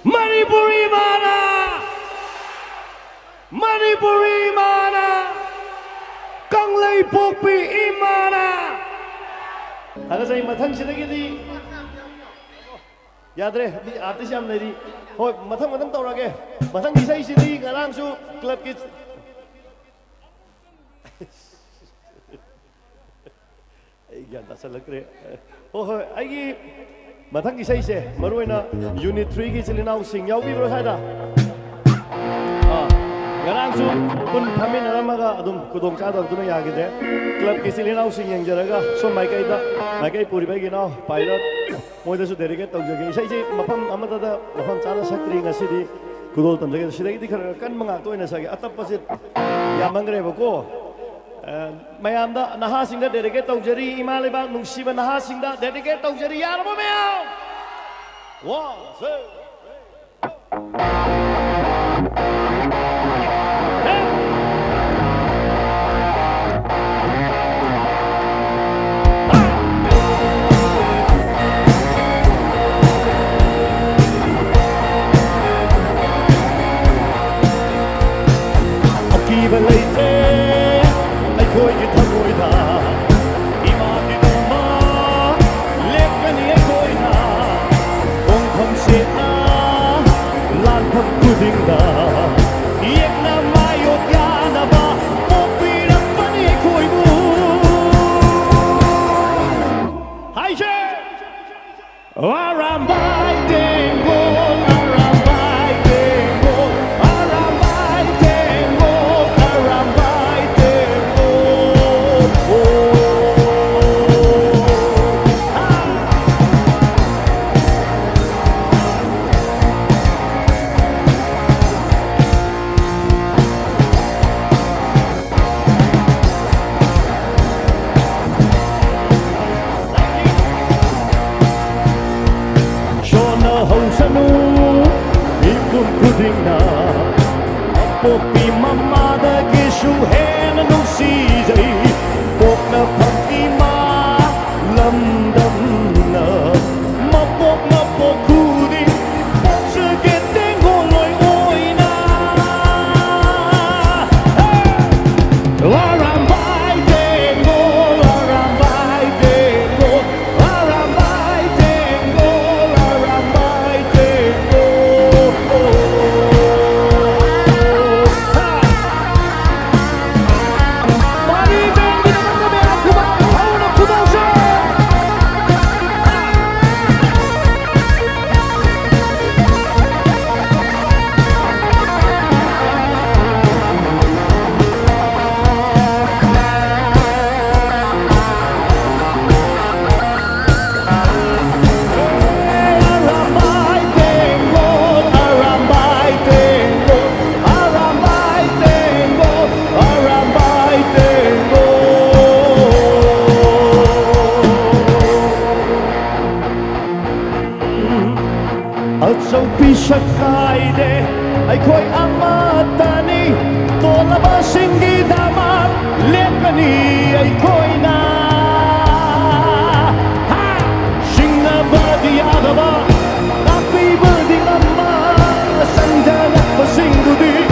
Manipuri mana, Manipuri mana, Kanglei Pokpi imana. Ada saya matang sih lagi di. Ya deh, di artis yang dari. Hoi, matang tahu lagi. Matang bisa isi di ngarang su klub kids. Yan tak salah kere. Oh, ayi matang kisah isi. Maruina unit 3 ki celina using yau bi bro saya dah. Ngarang su pun kami naramaga adum kudong cada tu na yagi deh. Klub ki celina using yang jaraga. So mai kai puri bagi na pilot. Moi dah su delegate tau jadi. Saya je mapam amata dah mapam cara sakri ngasi di kudol tam jadi. Sudah kita kan mengaku ini saja. Atap pasit yang mangre boko. Mayamda nahasingda dedicate tawjari imaleba nungsiba nahasingda dedicate tawjari yarbo mayam. 1 2 Aki balay Koi ki thagoi da iman di duma lekani ai koi na kong kham se na lan pham kuding da yek na mayo kya na ba popi ram pani ai koi bu hai she Arambai Tengolna Arambai Tengolna Arambai Tengolna Arambai Kudingna Popi mamada gishu hena nung sijay Pok na pag-ima lamdam na Mapok kuding Pok sa geteng holoy oy na Arambai Tengol Arambai Tengol Arambai Tengol Arambai Tengol Atsaw pisakay de ay ko'y amatani Tolabasing di damat lepani ay ko'y na Sing na ba diada ba Tapi berding amma Sandalat pasing dudi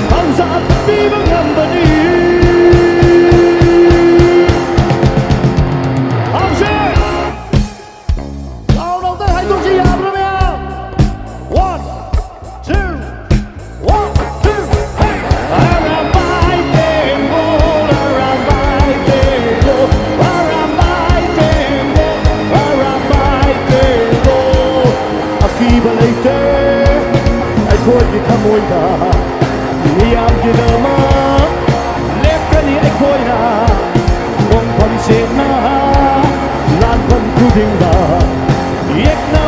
Ang saat bibang ambani Koi ki thamoy da niyam ki dama lekani ai koi na kong pham se na lan pham kuding da yek na